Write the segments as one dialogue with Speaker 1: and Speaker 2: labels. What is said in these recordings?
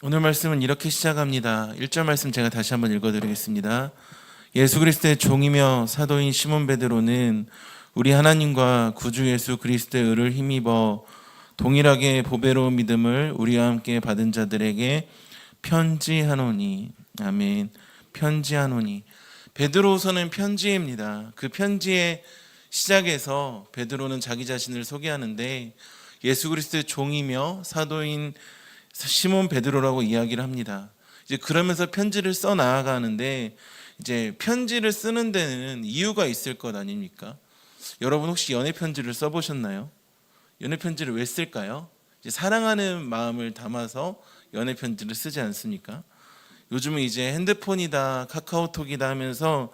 Speaker 1: 오늘 말씀은 이렇게 시작합니다. 1절 말씀 제가 다시 한번 읽어드리겠습니다. 예수 그리스도의 종이며 사도인 시몬 베드로는 우리 하나님과 구주 예수 그리스도의 의를 힘입어 동일하게 보배로운 믿음을 우리와 함께 받은 자들에게 편지하노니. 아멘. 편지하노니. 베드로서는 편지입니다. 그 편지의 시작에서 베드로는 자기 자신을 소개하는데 예수 그리스도의 종이며 사도인 시몬 베드로라고 이야기를 합니다. 이제 그러면서 편지를 써 나아가는데 이제 편지를 쓰는 데는 이유가 있을 것 아닙니까? 여러분 혹시 연애 편지를 써 보셨나요? 연애 편지를 왜 쓸까요? 이제 사랑하는 마음을 담아서 연애 편지를 쓰지 않습니까? 요즘은 이제 핸드폰이다, 카카오톡이다 하면서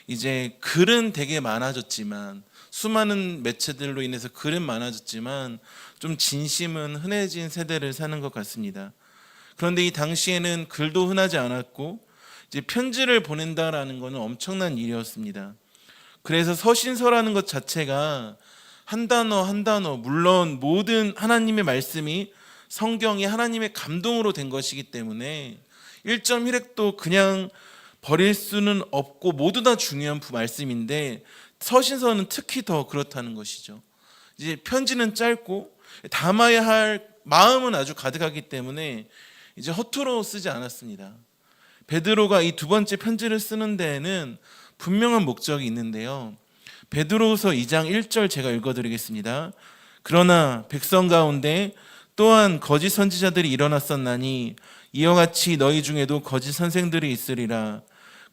Speaker 1: 이제 글은 되게 많아졌지만, 수많은 매체들로 인해서 글은 많아졌지만 좀 진심은 흔해진 세대를 사는 것 같습니다. 그런데 이 당시에는 글도 흔하지 않았고 이제 편지를 보낸다라는 것은 엄청난 일이었습니다. 그래서 서신서라는 것 자체가 한 단어 한 단어, 물론 모든 하나님의 말씀이 성경이 하나님의 감동으로 된 것이기 때문에 1.1획도 그냥 버릴 수는 없고 모두 다 중요한 말씀인데 서신서는 특히 더 그렇다는 것이죠. 이제 편지는 짧고 담아야 할 마음은 아주 가득하기 때문에 이제 허투루 쓰지 않았습니다. 베드로가 이 두 번째 편지를 쓰는 데에는 분명한 목적이 있는데요. 베드로후서 2장 1절 제가 읽어드리겠습니다. 그러나 백성 가운데 또한 거짓 선지자들이 일어났었나니 이와 같이 너희 중에도 거짓 선생들이 있으리라.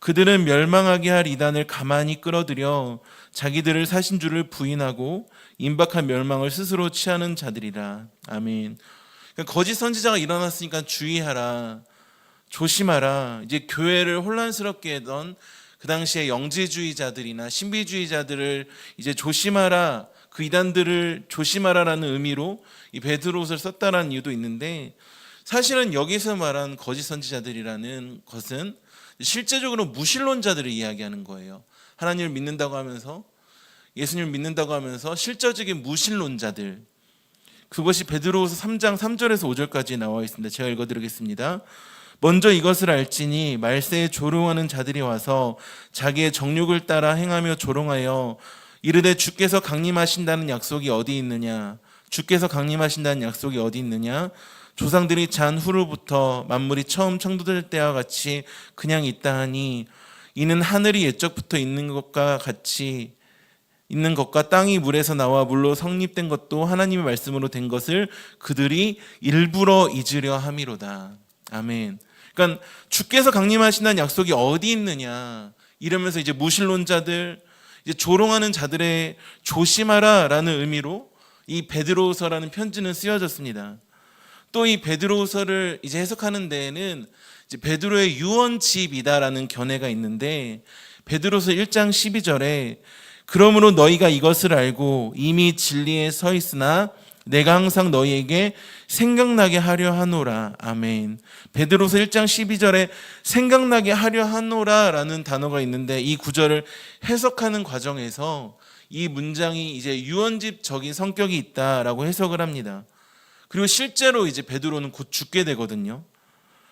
Speaker 1: 그들은 멸망하게 할 이단을 가만히 끌어들여 자기들을 사신 줄을 부인하고 임박한 멸망을 스스로 취하는 자들이라. 아멘. 그러니까 거짓 선지자가 일어났으니까 주의하라, 조심하라. 이제 교회를 혼란스럽게 했던 그 당시에 영지주의자들이나 신비주의자들을 이제 조심하라, 그 이단들을 조심하라라는 의미로 이 베드로후서를 썼다라는 이유도 있는데, 사실은 여기서 말한 거짓 선지자들이라는 것은 실제적으로 무신론자들을 이야기하는 거예요. 하나님을 믿는다고 하면서, 예수님을 믿는다고 하면서 실제적인 무신론자들, 그것이 베드로후서 3장 3절에서 5절까지 나와 있습니다. 제가 읽어드리겠습니다. 먼저 이것을 알지니 말세에 조롱하는 자들이 와서 자기의 정욕을 따라 행하며 조롱하여 이르되 주께서 강림하신다는 약속이 어디 있느냐, 주께서 강림하신다는 약속이 어디 있느냐, 조상들이 잔 후로부터 만물이 처음 창조될 때와 같이 그냥 있다 하니 이는 하늘이 옛적부터 있는 것과 같이 있는 것과 땅이 물에서 나와 물로 성립된 것도 하나님의 말씀으로 된 것을 그들이 일부러 잊으려 함이로다. 아멘. 그러니까 주께서 강림하신다는 약속이 어디 있느냐 이러면서 이제 무신론자들, 이제 조롱하는 자들의 조심하라라는 의미로 이 베드로후서라는 편지는 쓰여졌습니다. 또 이 베드로후서를 이제 해석하는 데에는 이제 베드로의 유언집이다라는 견해가 있는데, 베드로서 1장 12절에 그러므로 너희가 이것을 알고 이미 진리에 서 있으나 내가 항상 너희에게 생각나게 하려 하노라. 아멘. 베드로서 1장 12절에 생각나게 하려 하노라라는 단어가 있는데, 이 구절을 해석하는 과정에서 이 문장이 이제 유언집적인 성격이 있다라고 해석을 합니다. 그리고 실제로 이제 베드로는 곧 죽게 되거든요.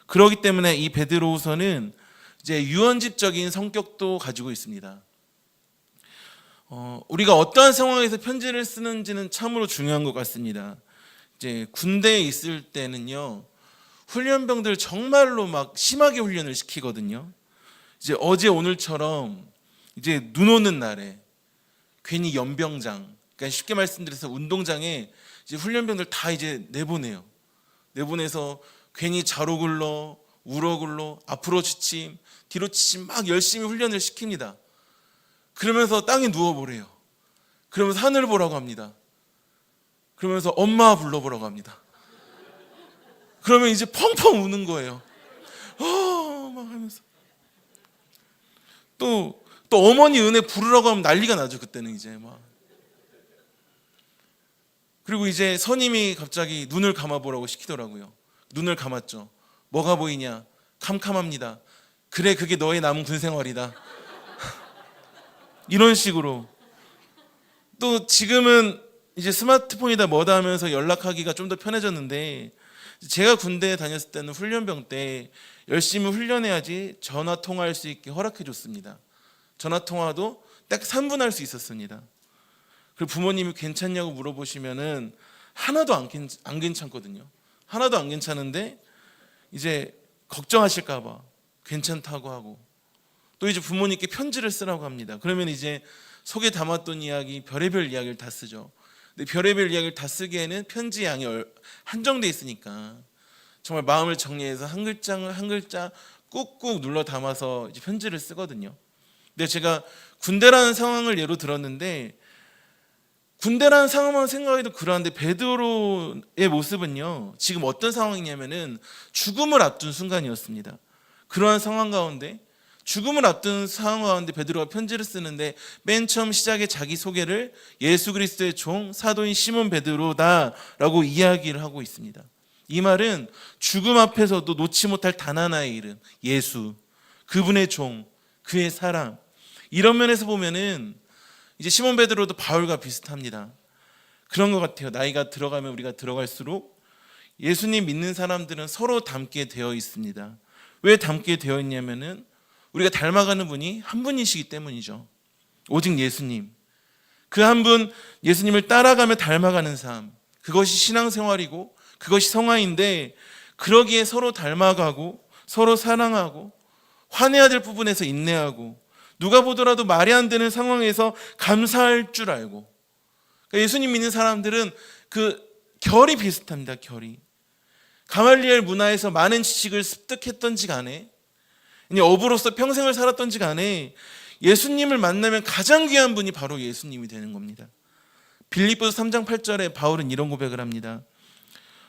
Speaker 1: 그렇기 때문에 이 베드로후서는 이제 유언집적인 성격도 가지고 있습니다. 우리가 어떠한 상황에서 편지를 쓰는지는 참으로 중요한 것 같습니다. 이제 군대에 있을 때는요, 훈련병들 정말로 막 심하게 훈련을 시키거든요. 이제 어제 오늘처럼 이제 눈 오는 날에 괜히 연병장, 그러니까 쉽게 말씀드려서 운동장에 이제 훈련병들 다 이제 내보내요. 내보내서 괜히 좌로 굴러, 우로 굴러, 앞으로 지침, 뒤로 지침 막 열심히 훈련을 시킵니다. 그러면서 땅에 누워보래요. 그러면서 하늘을 보라고 합니다. 그러면서 엄마 불러보라고 합니다. 그러면 이제 펑펑 우는 거예요. 막 하면서. 또 어머니 은혜 부르라고 하면 난리가 나죠. 그때는 이제 막. 그리고 이제 선임이 갑자기 눈을 감아보라고 시키더라고요. 눈을 감았죠. 뭐가 보이냐? 캄캄합니다. 그래, 그게 너의 남은 군 생활이다. 이런 식으로. 또 지금은 이제 스마트폰이다 뭐다 하면서 연락하기가 좀 더 편해졌는데, 제가 군대에 다녔을 때는 훈련병 때 열심히 훈련해야지 전화 통화할 수 있게 허락해 줬습니다. 전화 통화도 딱 3분 할 수 있었습니다. 그리고 부모님이 괜찮냐고 물어보시면은 하나도 안 괜찮거든요. 하나도 안 괜찮은데 이제 걱정하실까 봐 괜찮다고 하고, 또 이제 부모님께 편지를 쓰라고 합니다. 그러면 이제 속에 담았던 이야기, 별의별 이야기를 다 쓰죠. 근데 별의별 이야기를 다 쓰기에는 편지 양이 한정돼 있으니까 정말 마음을 정리해서 한 글자 한 글자 꾹꾹 눌러 담아서 이제 편지를 쓰거든요. 근데 제가 군대라는 상황을 예로 들었는데, 군대라는 상황만 생각해도 그러한데 베드로의 모습은요, 지금 어떤 상황이냐면은 죽음을 앞둔 순간이었습니다. 그러한 상황 가운데, 죽음을 앞둔 상황 가운데 베드로가 편지를 쓰는데 맨 처음 시작에 자기 소개를 예수 그리스도의 종 사도인 시몬 베드로다라고 이야기를 하고 있습니다. 이 말은 죽음 앞에서도 놓지 못할 단 하나의 이름, 예수, 그분의 종, 그의 사람, 이런 면에서 보면은 이제 시몬 베드로도 바울과 비슷합니다. 그런 것 같아요. 나이가 들어가면 우리가 들어갈수록 예수님 믿는 사람들은 서로 닮게 되어 있습니다. 왜 닮게 되어 있냐면은 우리가 닮아가는 분이 한 분이시기 때문이죠. 오직 예수님, 그 한 분 예수님을 따라가며 닮아가는 삶, 그것이 신앙생활이고 그것이 성화인데, 그러기에 서로 닮아가고 서로 사랑하고 화내야 될 부분에서 인내하고 누가 보더라도 말이 안 되는 상황에서 감사할 줄 알고, 그러니까 예수님 믿는 사람들은 그 결이 비슷합니다. 결이 가말리엘 문화에서 많은 지식을 습득했던지 간에 어부로서 평생을 살았던지 간에 예수님을 만나면 가장 귀한 분이 바로 예수님이 되는 겁니다. 빌립보서 3장 8절에 바울은 이런 고백을 합니다.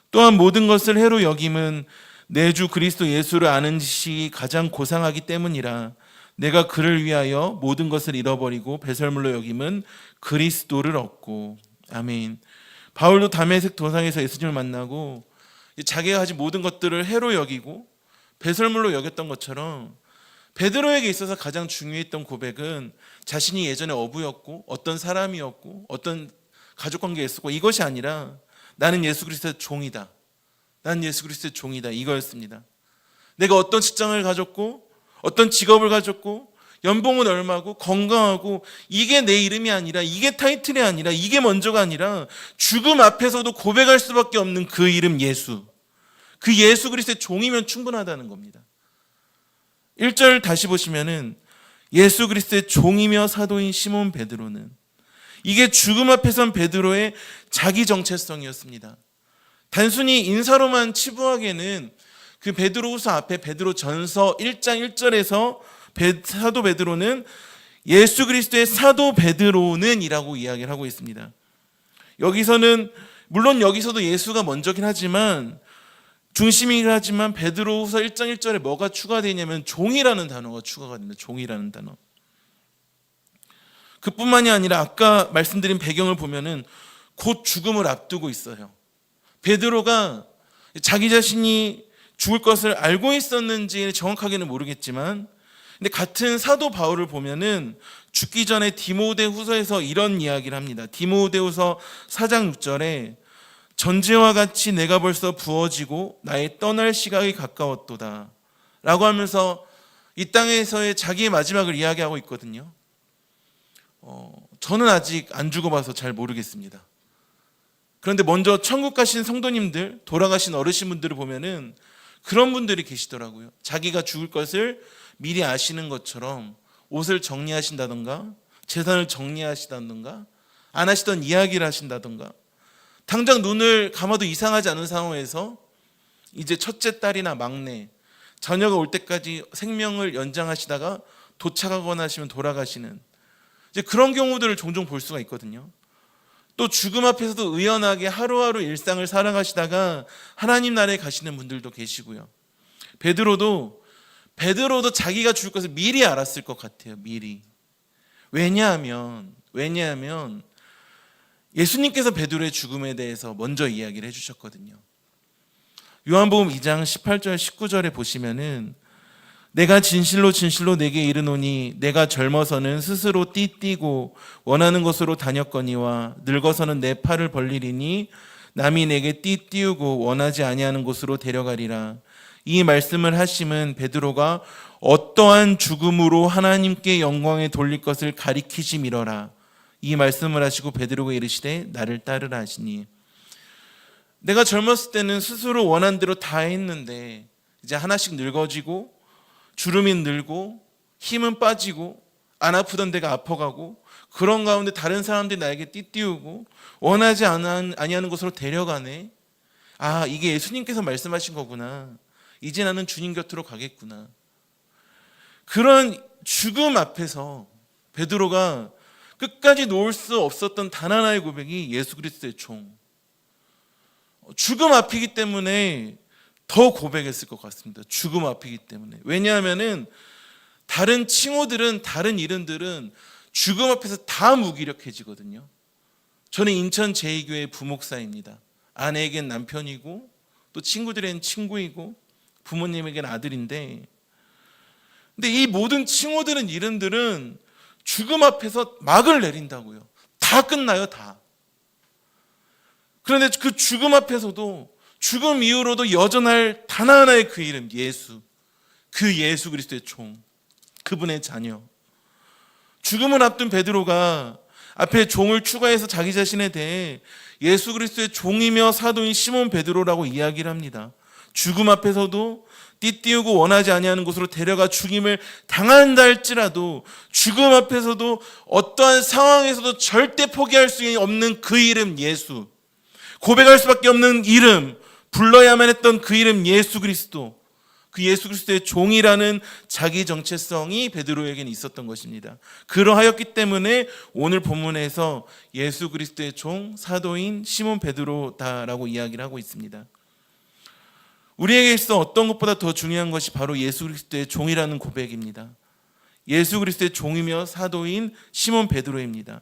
Speaker 1: 또한 모든 것을 해로 여김은 내 주 그리스도 예수를 아는 지식이 가장 고상하기 때문이라. 내가 그를 위하여 모든 것을 잃어버리고 배설물로 여김은 그리스도를 얻고. 아멘. 바울도 다메섹 도상에서 예수님을 만나고 자기가 가진 모든 것들을 해로 여기고 배설물로 여겼던 것처럼, 베드로에게 있어서 가장 중요했던 고백은 자신이 예전에 어부였고 어떤 사람이었고 어떤 가족관계에 있었고 이것이 아니라 나는 예수 그리스도의 종이다. 나는 예수 그리스도의 종이다. 이거였습니다. 내가 어떤 직장을 가졌고 어떤 직업을 가졌고 연봉은 얼마고 건강하고 이게 내 이름이 아니라, 이게 타이틀이 아니라, 이게 먼저가 아니라 죽음 앞에서도 고백할 수밖에 없는 그 이름 예수, 그 예수 그리스도의 종이면 충분하다는 겁니다. 1절 다시 보시면은 예수 그리스도의 종이며 사도인 시몬 베드로는, 이게 죽음 앞에 선 베드로의 자기 정체성이었습니다. 단순히 인사로만 치부하기에는 그 베드로후서 앞에 베드로전서 1장 1절에서 사도 베드로는 예수 그리스도의 사도 베드로는 이라고 이야기를 하고 있습니다. 여기서는 물론 여기서도 예수가 먼저긴 하지만 중심이긴 하지만 베드로후서 1장 1절에 뭐가 추가되냐면 종이라는 단어가 추가가 됩니다. 종이라는 단어. 그뿐만이 아니라 아까 말씀드린 배경을 보면은 곧 죽음을 앞두고 있어요. 베드로가 자기 자신이 죽을 것을 알고 있었는지 정확하게는 모르겠지만, 근데 같은 사도 바울을 보면은 죽기 전에 디모데후서에서 이런 이야기를 합니다. 디모데후서 4장 6절에 전제와 같이 내가 벌써 부어지고 나의 떠날 시각이 가까웠도다 라고 하면서 이 땅에서의 자기의 마지막을 이야기하고 있거든요. 저는 아직 안 죽어봐서 잘 모르겠습니다. 그런데 먼저 천국 가신 성도님들, 돌아가신 어르신분들을 보면은 그런 분들이 계시더라고요. 자기가 죽을 것을 미리 아시는 것처럼 옷을 정리하신다던가 재산을 정리하시다던가 안 하시던 이야기를 하신다던가, 당장 눈을 감아도 이상하지 않은 상황에서 이제 첫째 딸이나 막내, 자녀가 올 때까지 생명을 연장하시다가 도착하거나 하시면 돌아가시는 이제 그런 경우들을 종종 볼 수가 있거든요. 또 죽음 앞에서도 의연하게 하루하루 일상을 살아가시다가 하나님 나라에 가시는 분들도 계시고요. 베드로도 자기가 죽을 것을 미리 알았을 것 같아요. 미리. 왜냐하면 예수님께서 베드로의 죽음에 대해서 먼저 이야기를 해주셨거든요. 요한복음 2장 18절 19절에 보시면은 내가 진실로 진실로 내게 이르노니 내가 젊어서는 스스로 띠띠고 원하는 곳으로 다녔거니와 늙어서는 내 팔을 벌리리니 남이 내게 띠띠우고 원하지 아니하는 곳으로 데려가리라. 이 말씀을 하심은 베드로가 어떠한 죽음으로 하나님께 영광에 돌릴 것을 가리키심이러라. 이 말씀을 하시고 베드로가 이르시되 나를 따르라 하시니, 내가 젊었을 때는 스스로 원한 대로 다 했는데 이제 하나씩 늙어지고 주름이 늘고 힘은 빠지고 안 아프던 데가 아파가고 그런 가운데 다른 사람들이 나에게 띠띠우고 원하지 아니하는 곳으로 데려가네. 아, 이게 예수님께서 말씀하신 거구나. 이제 나는 주님 곁으로 가겠구나. 그런 죽음 앞에서 베드로가 끝까지 놓을 수 없었던 단 하나의 고백이 예수 그리스도의 종. 죽음 앞이기 때문에 더 고백했을 것 같습니다. 죽음 앞이기 때문에. 왜냐하면은 다른 칭호들은, 다른 이름들은 죽음 앞에서 다 무기력해지거든요. 저는 인천 제2교회 부목사입니다. 아내에겐 남편이고 또 친구들에겐 친구이고 부모님에겐 아들인데, 근데 이 모든 칭호들은, 이름들은 죽음 앞에서 막을 내린다고요. 다 끝나요, 다. 그런데 그 죽음 앞에서도, 죽음 이후로도 여전할 단 하나의 그 이름, 예수. 그 예수 그리스도의 종, 그분의 자녀. 죽음을 앞둔 베드로가 앞에 종을 추가해서 자기 자신에 대해 예수 그리스도의 종이며 사도인 시몬 베드로라고 이야기를 합니다. 죽음 앞에서도 띠띠우고 원하지 아니하는 곳으로 데려가 죽임을 당한다 할지라도 죽음 앞에서도 어떠한 상황에서도 절대 포기할 수 없는 그 이름 예수, 고백할 수밖에 없는 이름, 불러야만 했던 그 이름 예수 그리스도, 그 예수 그리스도의 종이라는 자기 정체성이 베드로에게는 있었던 것입니다. 그러하였기 때문에 오늘 본문에서 예수 그리스도의 종 사도인 시몬 베드로다라고 이야기를 하고 있습니다. 우리에게 있어 어떤 것보다 더 중요한 것이 바로 예수 그리스도의 종이라는 고백입니다. 예수 그리스도의 종이며 사도인 시몬 베드로입니다.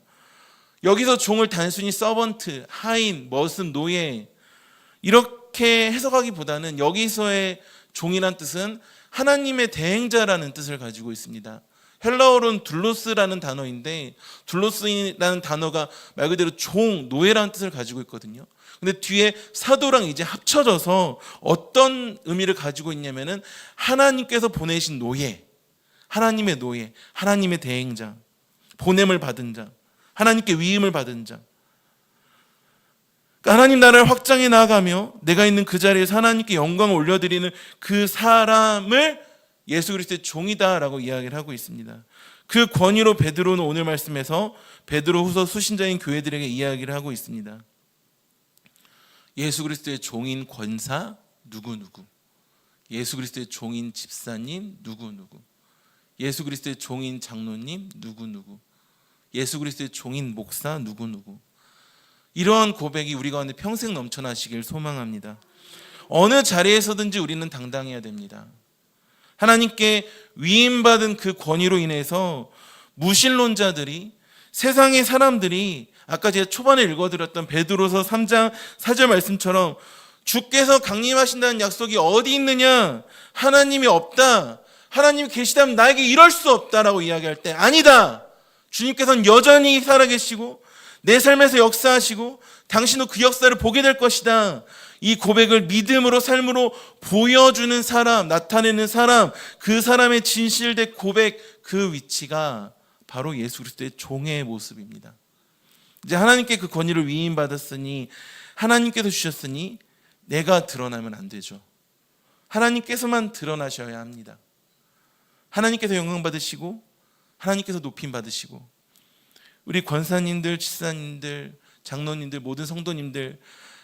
Speaker 1: 여기서 종을 단순히 서번트, 하인, 머슴, 노예 이렇게 해석하기보다는 여기서의 종이란 뜻은 하나님의 대행자라는 뜻을 가지고 있습니다. 헬라어로는 둘로스라는 단어인데, 둘로스라는 단어가 말 그대로 종, 노예라는 뜻을 가지고 있거든요. 근데 뒤에 사도랑 이제 합쳐져서 어떤 의미를 가지고 있냐면은 하나님께서 보내신 노예, 하나님의 노예, 하나님의 대행자, 보냄을 받은 자, 하나님께 위임을 받은 자. 그러니까 하나님 나라를 확장해 나가며 내가 있는 그 자리에서 하나님께 영광을 올려드리는 그 사람을 예수 그리스도의 종이다라고 이야기를 하고 있습니다. 그 권위로 베드로는 오늘 말씀에서 베드로 후서 수신자인 교회들에게 이야기를 하고 있습니다. 예수 그리스도의 종인 권사 누구누구, 예수 그리스도의 종인 집사님 누구누구, 예수 그리스도의 종인 장로님 누구누구, 예수 그리스도의 종인 목사 누구누구. 이러한 고백이 우리 가운데 평생 넘쳐나시길 소망합니다. 어느 자리에서든지 우리는 당당해야 됩니다. 하나님께 위임받은 그 권위로 인해서 무신론자들이, 세상의 사람들이, 아까 제가 초반에 읽어드렸던 베드로서 3장 4절 말씀처럼 주께서 강림하신다는 약속이 어디 있느냐, 하나님이 없다, 하나님이 계시다면 나에게 이럴 수 없다라고 이야기할 때, 아니다, 주님께서는 여전히 살아계시고 내 삶에서 역사하시고 당신도 그 역사를 보게 될 것이다, 이 고백을 믿음으로 삶으로 보여주는 사람, 나타내는 사람, 그 사람의 진실된 고백, 그 위치가 바로 예수 그리스도의 종의 모습입니다. 이제 하나님께 그 권위를 위임받았으니, 하나님께서 주셨으니 내가 드러나면 안 되죠. 하나님께서만 드러나셔야 합니다. 하나님께서 영광 받으시고 하나님께서 높임 받으시고, 우리 권사님들, 집사님들, 장로님들, 모든 성도님들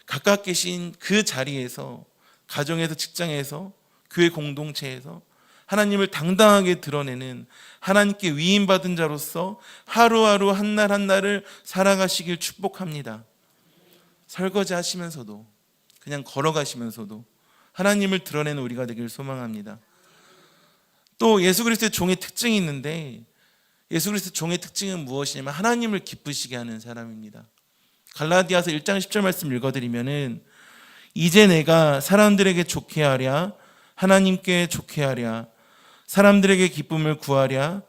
Speaker 1: 각각 계신 그 자리에서, 가정에서, 직장에서, 교회 공동체에서 하나님을 당당하게 드러내는 하나님께 위임받은 자로서 하루하루 한날 한날을 살아가시길 축복합니다. 설거지 하시면서도, 그냥 걸어가시면서도 하나님을 드러내는 우리가 되길 소망합니다. 또 예수 그리스도의 종의 특징이 있는데, 예수 그리스도의 종의 특징은 무엇이냐면 하나님을 기쁘시게 하는 사람입니다. 갈라디아서 1장 10절 말씀 읽어드리면은, 이제 내가 사람들에게 좋게 하랴, 하나님께 좋게 하랴, 사람들에게 기쁨을 구하랴,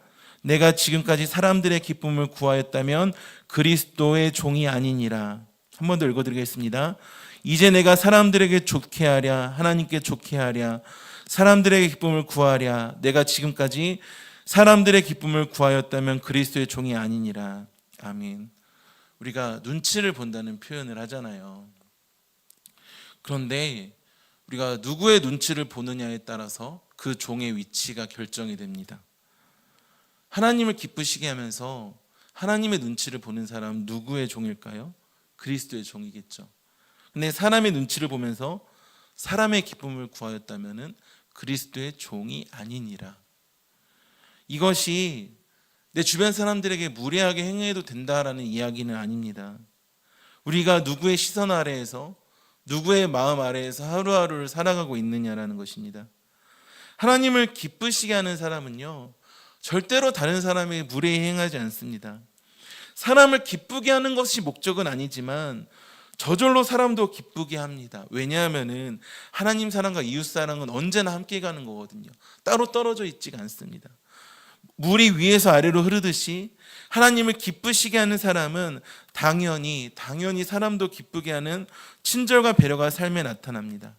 Speaker 1: 내가 지금까지 사람들의 기쁨을 구하였다면 그리스도의 종이 아니니라. 한 번 더 읽어드리겠습니다. 이제 내가 사람들에게 좋게 하랴, 하나님께 좋게 하랴, 사람들에게 기쁨을 구하랴. 내가 지금까지 사람들의 기쁨을 구하였다면 그리스도의 종이 아니니라. 아멘. 우리가 눈치를 본다는 표현을 하잖아요. 그런데 우리가 누구의 눈치를 보느냐에 따라서 그 종의 위치가 결정이 됩니다. 하나님을 기쁘시게 하면서 하나님의 눈치를 보는 사람은 누구의 종일까요? 그리스도의 종이겠죠. 근데 사람의 눈치를 보면서 사람의 기쁨을 구하였다면 그리스도의 종이 아니니라. 이것이 내 주변 사람들에게 무례하게 행해도 된다라는 이야기는 아닙니다. 우리가 누구의 시선 아래에서, 누구의 마음 아래에서 하루하루를 살아가고 있느냐라는 것입니다. 하나님을 기쁘시게 하는 사람은요, 절대로 다른 사람에게 무례히 행하지 않습니다. 사람을 기쁘게 하는 것이 목적은 아니지만 저절로 사람도 기쁘게 합니다. 왜냐하면 하나님 사랑과 이웃 사랑은 언제나 함께 가는 거거든요. 따로 떨어져 있지가 않습니다. 물이 위에서 아래로 흐르듯이 하나님을 기쁘시게 하는 사람은 당연히 사람도 기쁘게 하는 친절과 배려가 삶에 나타납니다.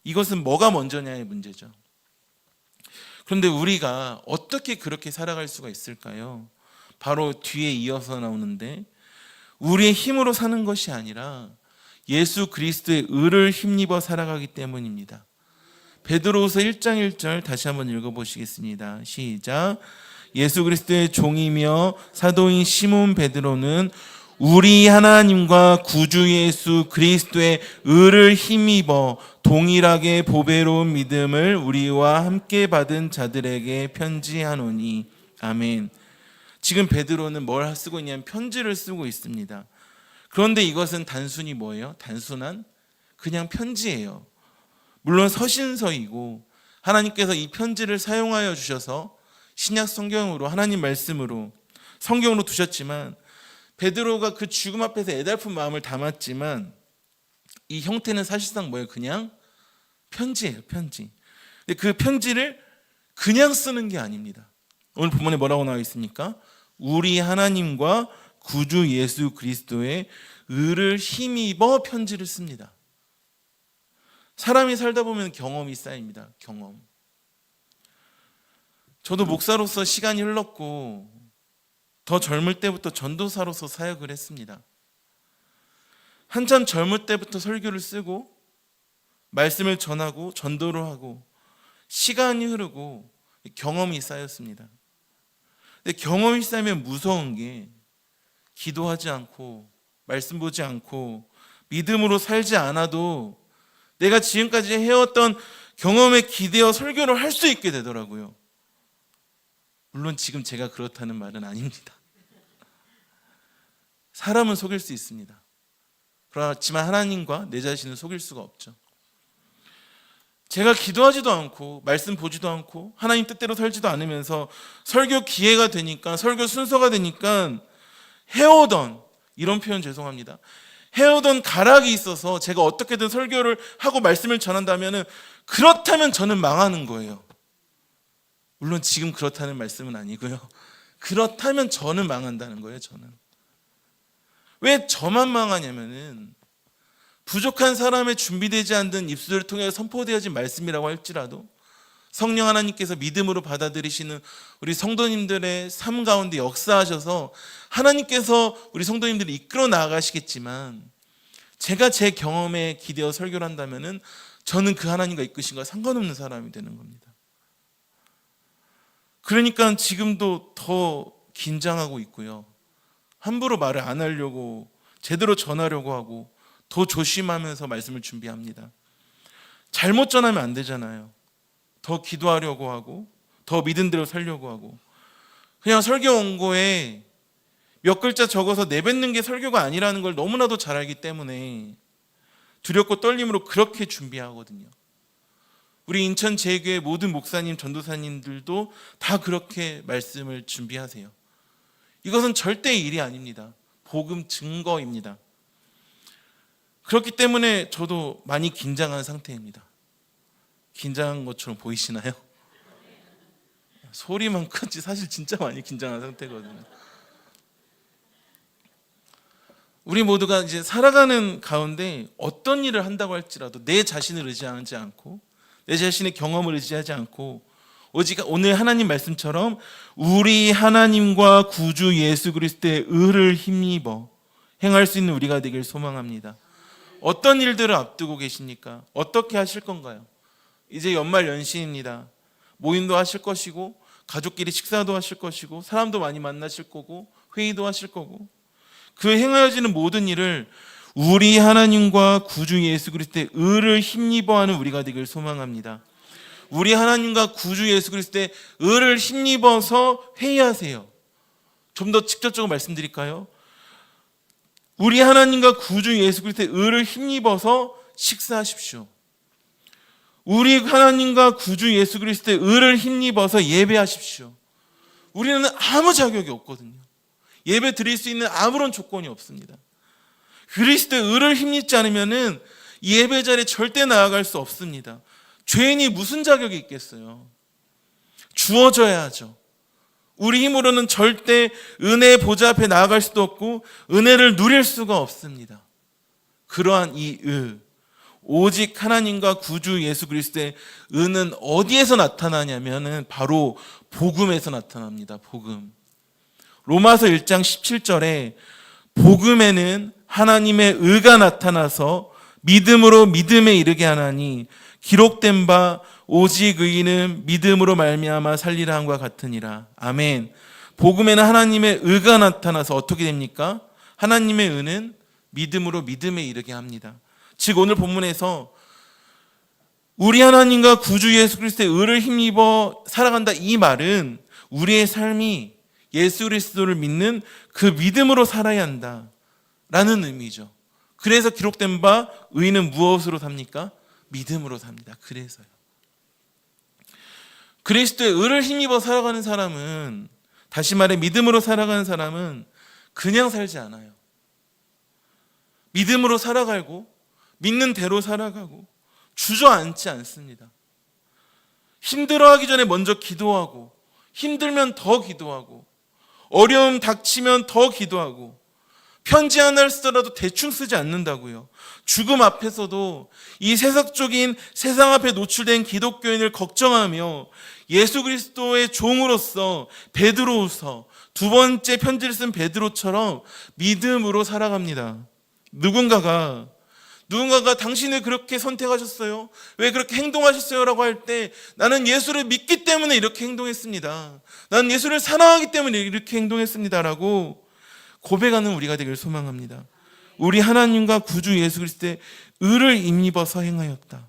Speaker 1: 이것은 뭐가 먼저냐의 문제죠. 그런데 우리가 어떻게 그렇게 살아갈 수가 있을까요? 바로 뒤에 이어서 나오는데, 우리의 힘으로 사는 것이 아니라 예수 그리스도의 의를 힘입어 살아가기 때문입니다. 베드로후서 1장 1절 다시 한번 읽어보시겠습니다. 시작. 예수 그리스도의 종이며 사도인 시몬 베드로는 우리 하나님과 구주 예수 그리스도의 의를 힘입어 동일하게 보배로운 믿음을 우리와 함께 받은 자들에게 편지하노니. 아멘. 지금 베드로는 뭘 쓰고 있냐면 편지를 쓰고 있습니다. 그런데 이것은 단순히 뭐예요? 단순한 그냥 편지예요. 물론 서신서이고 하나님께서 이 편지를 사용하여 주셔서 신약 성경으로, 하나님 말씀으로 성경으로 두셨지만, 베드로가 그 죽음 앞에서 애달픈 마음을 담았지만 이 형태는 사실상 뭐예요? 그냥 편지예요. 편지. 근데 그 편지를 그냥 쓰는 게 아닙니다. 오늘 본문에 뭐라고 나와 있습니까? 우리 하나님과 구주 예수 그리스도의 의를 힘입어 편지를 씁니다. 사람이 살다 보면 경험이 쌓입니다. 경험. 저도 목사로서 시간이 흘렀고 더 젊을 때부터 전도사로서 사역을 했습니다. 한참 젊을 때부터 설교를 쓰고 말씀을 전하고 전도를 하고 시간이 흐르고 경험이 쌓였습니다. 근데 경험이 쌓이면 무서운 게, 기도하지 않고 말씀 보지 않고 믿음으로 살지 않아도 내가 지금까지 해왔던 경험에 기대어 설교를 할 수 있게 되더라고요. 물론 지금 제가 그렇다는 말은 아닙니다. 사람은 속일 수 있습니다. 그렇지만 하나님과 내 자신은 속일 수가 없죠. 제가 기도하지도 않고 말씀 보지도 않고 하나님 뜻대로 살지도 않으면서 설교 기회가 되니까, 설교 순서가 되니까 해오던, 이런 표현 죄송합니다, 해오던 가락이 있어서 제가 어떻게든 설교를 하고 말씀을 전한다면, 그렇다면 저는 망하는 거예요. 물론 지금 그렇다는 말씀은 아니고요. 그렇다면 저는 망한다는 거예요. 저는. 왜 저만 망하냐면은, 부족한 사람의 준비되지 않은 입술을 통해 선포되어진 말씀이라고 할지라도 성령 하나님께서 믿음으로 받아들이시는 우리 성도님들의 삶 가운데 역사하셔서 하나님께서 우리 성도님들을 이끌어 나아가시겠지만, 제가 제 경험에 기대어 설교를 한다면은 저는 그 하나님과 이끄신 거와 상관없는 사람이 되는 겁니다. 그러니까 지금도 더 긴장하고 있고요. 함부로 말을 안 하려고, 제대로 전하려고 하고 더 조심하면서 말씀을 준비합니다. 잘못 전하면 안 되잖아요. 더 기도하려고 하고 더 믿은 대로 살려고 하고, 그냥 설교 원고에 몇 글자 적어서 내뱉는 게 설교가 아니라는 걸 너무나도 잘 알기 때문에 두렵고 떨림으로 그렇게 준비하거든요. 우리 인천 제교회 모든 목사님, 전도사님들도 다 그렇게 말씀을 준비하세요. 이것은 절대 일이 아닙니다. 복음 증거입니다. 그렇기 때문에 저도 많이 긴장한 상태입니다. 긴장한 것처럼 보이시나요? 소리만 크지 사실 진짜 많이 긴장한 상태거든요. 우리 모두가 이제 살아가는 가운데 어떤 일을 한다고 할지라도 내 자신을 의지하지 않고 내 자신의 경험을 의지하지 않고 오직 오늘 하나님 말씀처럼 우리 하나님과 구주 예수 그리스도의 의를 힘입어 행할 수 있는 우리가 되길 소망합니다. 어떤 일들을 앞두고 계십니까? 어떻게 하실 건가요? 이제 연말 연시입니다. 모임도 하실 것이고 가족끼리 식사도 하실 것이고 사람도 많이 만나실 거고 회의도 하실 거고 그 행하여지는 모든 일을 우리 하나님과 구주 예수 그리스도의 의를 힘입어하는 우리가 되길 소망합니다. 우리 하나님과 구주 예수 그리스도의 의를 힘입어서 회의하세요. 좀 더 직접적으로 말씀드릴까요? 우리 하나님과 구주 예수 그리스도의 의를 힘입어서 식사하십시오. 우리 하나님과 구주 예수 그리스도의 의를 힘입어서 예배하십시오. 우리는 아무 자격이 없거든요. 예배 드릴 수 있는 아무런 조건이 없습니다. 그리스도의 의를 힘입지 않으면 예배 자리에 절대 나아갈 수 없습니다. 죄인이 무슨 자격이 있겠어요? 주어져야 하죠. 우리 힘으로는 절대 은혜의 보좌 앞에 나아갈 수도 없고 은혜를 누릴 수가 없습니다. 그러한 이 의, 오직 하나님과 구주 예수 그리스도의 의는 어디에서 나타나냐면 바로 복음에서 나타납니다. 복음. 로마서 1장 17절에 복음에는 하나님의 의가 나타나서 믿음으로 믿음에 이르게 하나니 기록된 바 오직 의인은 믿음으로 말미암아 살리라 함과 같으니라. 아멘. 복음에는 하나님의 의가 나타나서 어떻게 됩니까? 하나님의 의는 믿음으로 믿음에 이르게 합니다. 즉 오늘 본문에서 우리 하나님과 구주 예수 그리스도의 의를 힘입어 살아간다 이 말은 우리의 삶이 예수 그리스도를 믿는 그 믿음으로 살아야 한다라는 의미죠. 그래서 기록된 바 의인은 무엇으로 삽니까? 믿음으로 삽니다. 그래서요. 그리스도의 의를 힘입어 살아가는 사람은, 다시 말해 믿음으로 살아가는 사람은 그냥 살지 않아요. 믿음으로 살아가고 믿는 대로 살아가고 주저앉지 않습니다. 힘들어하기 전에 먼저 기도하고 힘들면 더 기도하고 어려움 닥치면 더 기도하고 편지 하나를 쓰더라도 대충 쓰지 않는다고요. 죽음 앞에서도 이 세상적인 세상 앞에 노출된 기독교인을 걱정하며 예수 그리스도의 종으로서 베드로후서 두 번째 편지를 쓴 베드로처럼 믿음으로 살아갑니다. 누군가가 당신을 그렇게 선택하셨어요? 왜 그렇게 행동하셨어요? 라고 할 때 나는 예수를 믿기 때문에 이렇게 행동했습니다. 나는 예수를 사랑하기 때문에 이렇게 행동했습니다. 라고 고백하는 우리가 되길 소망합니다. 우리 하나님과 구주 예수 그리스도의 의를 힘입어서 행하였다.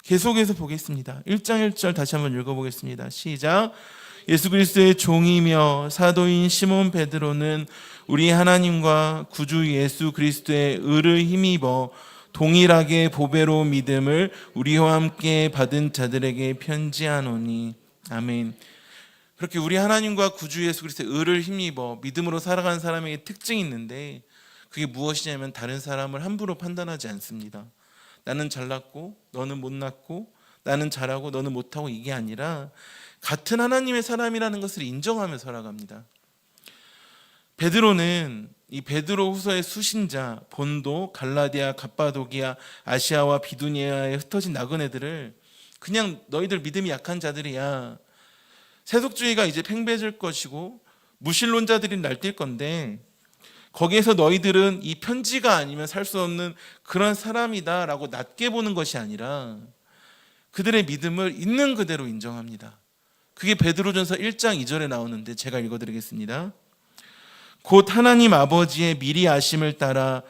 Speaker 1: 계속해서 보겠습니다. 1장 1절 다시 한번 읽어보겠습니다. 시작. 예수 그리스도의 종이며 사도인 시몬 베드로는 우리 하나님과 구주 예수 그리스도의 의를 힘입어 동일하게 보배로운 믿음을 우리와 함께 받은 자들에게 편지하노니. 아멘. 그렇게 우리 하나님과 구주 예수 그리스도의 의를 힘입어 믿음으로 살아가는 사람에게 특징이 있는데 그게 무엇이냐면 다른 사람을 함부로 판단하지 않습니다. 나는 잘났고 너는 못났고 나는 잘하고 너는 못하고 이게 아니라 같은 하나님의 사람이라는 것을 인정하며 살아갑니다. 베드로는 이 베드로 후서의 수신자 본도, 갈라디아, 갑바도기아, 아시아와 비두니아에 흩어진 나그네들을 그냥 너희들 믿음이 약한 자들이야, 세속주의가 이제 팽배해질 것이고 무신론자들이 날뛸 건데 거기에서 너희들은 이 편지가 아니면 살 수 없는 그런 사람이다 라고 낮게 보는 것이 아니라 그들의 믿음을 있는 그대로 인정합니다. 그게 베드로전서 1장 2절에 나오는데 제가 읽어드리겠습니다. 곧 하나님 아버지의 미리 아심을 따라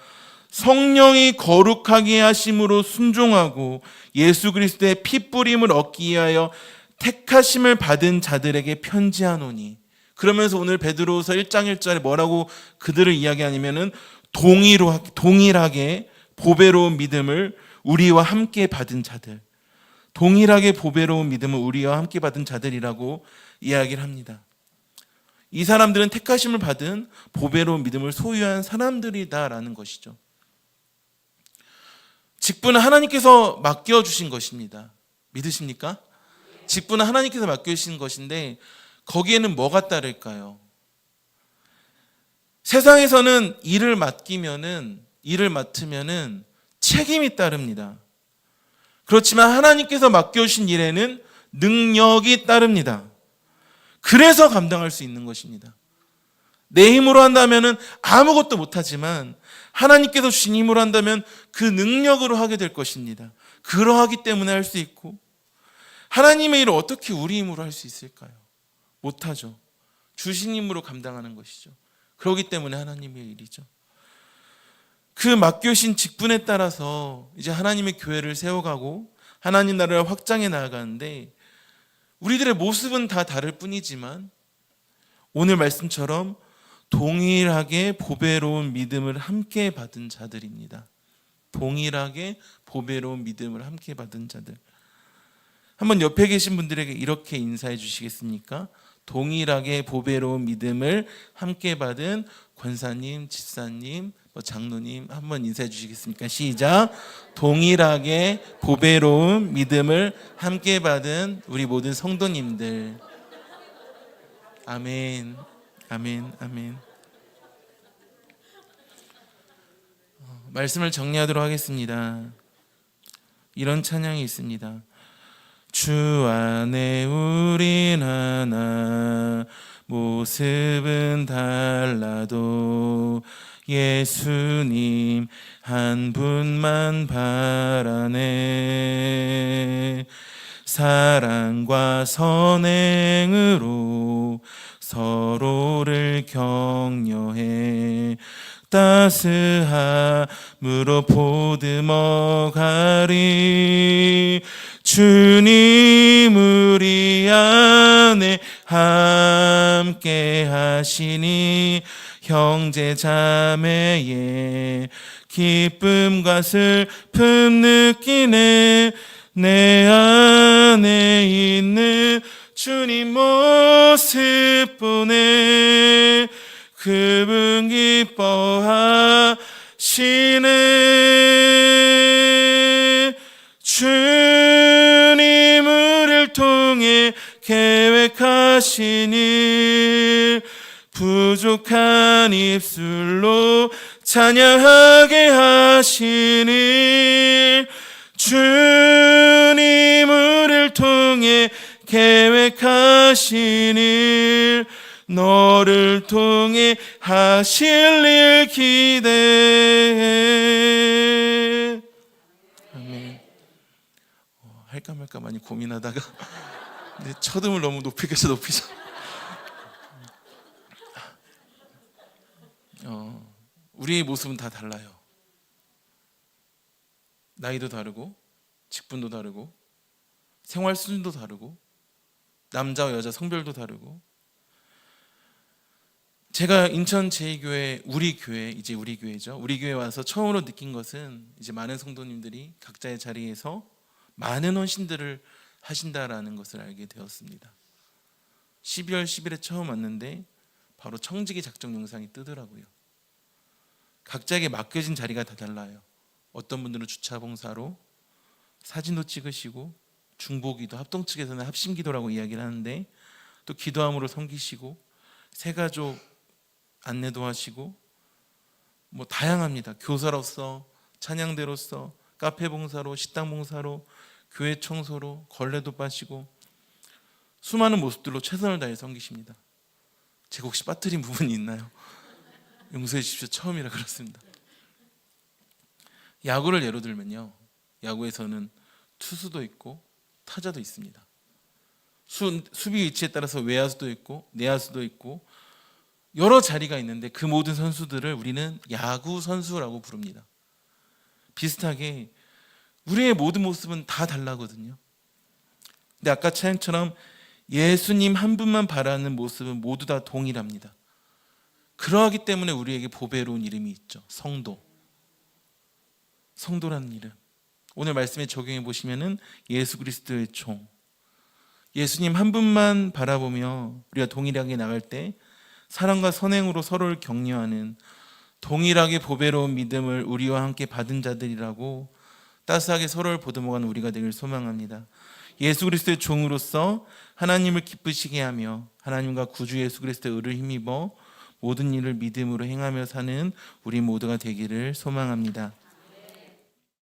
Speaker 1: 성령이 거룩하게 하심으로 순종하고 예수 그리스도의 피 뿌림을 얻기 위하여 택하심을 받은 자들에게 편지하노니. 그러면서 오늘 베드로서 1장 1절에 뭐라고 그들을 이야기하냐면은 동일하게 보배로운 믿음을 우리와 함께 받은 자들, 동일하게 보배로운 믿음을 우리와 함께 받은 자들이라고 이야기를 합니다. 이 사람들은 택하심을 받은 보배로운 믿음을 소유한 사람들이다라는 것이죠. 직분은 하나님께서 맡겨주신 것입니다. 믿으십니까? 직분은 하나님께서 맡겨주신 것인데 거기에는 뭐가 따를까요? 세상에서는 일을 맡으면은 책임이 따릅니다. 그렇지만 하나님께서 맡겨주신 일에는 능력이 따릅니다. 그래서 감당할 수 있는 것입니다. 내 힘으로 한다면은 아무것도 못하지만 하나님께서 주신 힘으로 한다면 그 능력으로 하게 될 것입니다. 그러하기 때문에 할 수 있고, 하나님의 일을 어떻게 우리 힘으로 할 수 있을까요? 못하죠. 주신 힘으로 감당하는 것이죠. 그렇기 때문에 하나님의 일이죠. 그 맡겨진 직분에 따라서 이제 하나님의 교회를 세워가고 하나님 나라를 확장해 나아가는데, 우리들의 모습은 다 다를 뿐이지만 오늘 말씀처럼 동일하게 보배로운 믿음을 함께 받은 자들입니다. 동일하게 보배로운 믿음을 함께 받은 자들. 한번 옆에 계신 분들에게 이렇게 인사해 주시겠습니까? 동일하게 보배로운 믿음을 함께 받은 권사님, 집사님, 장로님 한번 인사해 주시겠습니까? 시작. 동일하게 보배로운 믿음을 함께 받은 우리 모든 성도님들. 아멘. 아멘. 아멘. 말씀을 정리하도록 하겠습니다. 이런 찬양이 있습니다. 주 안에 우린 하나, 모습은 달라도 예수님 한 분만 바라네. 사랑과 선행으로 서로를 격려해 따스함으로 보듬어 가리. 주님 우리 안에 함께 하시니 형제 자매의 기쁨과 슬픔 느끼네. 내 안에 있는 주님 모습 보네. 그분 기뻐하시네. 주님 우리를 통해 계획하신 일, 부족한 입술로 찬양하게 하시니. 주님 우리를 통해 계획하신 일, 너를 통해 하실 일 기대해. 아멘. 할까 말까 많이 고민하다가 근데 첫음을 너무 높이겠어. 우리의 모습은 다 달라요. 나이도 다르고 직분도 다르고 생활 수준도 다르고 남자와 여자 성별도 다르고. 제가 인천 제2교회 우리 교회죠. 우리 교회 와서 처음으로 느낀 것은 이제 많은 성도님들이 각자의 자리에서 많은 헌신들을 하신다라는 것을 알게 되었습니다. 12월 10일에 처음 왔는데 바로 청지기 작정 영상이 뜨더라고요. 각자에게 맡겨진 자리가 다 달라요. 어떤 분들은 주차 봉사로 사진도 찍으시고, 중보기도 합동 측에서는 합심기도라고 이야기를 하는데 또 기도함으로 섬기시고, 새가족 안내도 하시고, 뭐 다양합니다. 교사로서, 찬양대로서, 카페 봉사로, 식당 봉사로, 교회 청소로, 걸레도 빠시고, 수많은 모습들로 최선을 다해 섬기십니다. 제가 혹시 빠뜨린 부분이 있나요? 용서해 주십시오. 처음이라 그렇습니다. 야구를 예로 들면요, 야구에서는 투수도 있고 타자도 있습니다. 수비 위치에 따라서 외야수도 있고 내야수도 있고 여러 자리가 있는데 그 모든 선수들을 우리는 야구 선수라고 부릅니다. 비슷하게 우리의 모든 모습은 다 달라거든요. 근데 아까 찬양처럼 예수님 한 분만 바라는 모습은 모두 다 동일합니다. 그러하기 때문에 우리에게 보배로운 이름이 있죠. 성도라는 이름. 오늘 말씀에 적용해 보시면은 예수 그리스도의 종, 예수님 한 분만 바라보며 우리가 동일하게 나갈 때 사랑과 선행으로 서로를 격려하는 동일하게 보배로운 믿음을 우리와 함께 받은 자들이라고 따스하게 서로를 보듬어가는 우리가 되길 소망합니다. 예수 그리스도의 종으로서 하나님을 기쁘시게 하며 하나님과 구주 예수 그리스도의 의를 힘입어 모든 일을 믿음으로 행하며 사는 우리 모두가 되기를 소망합니다.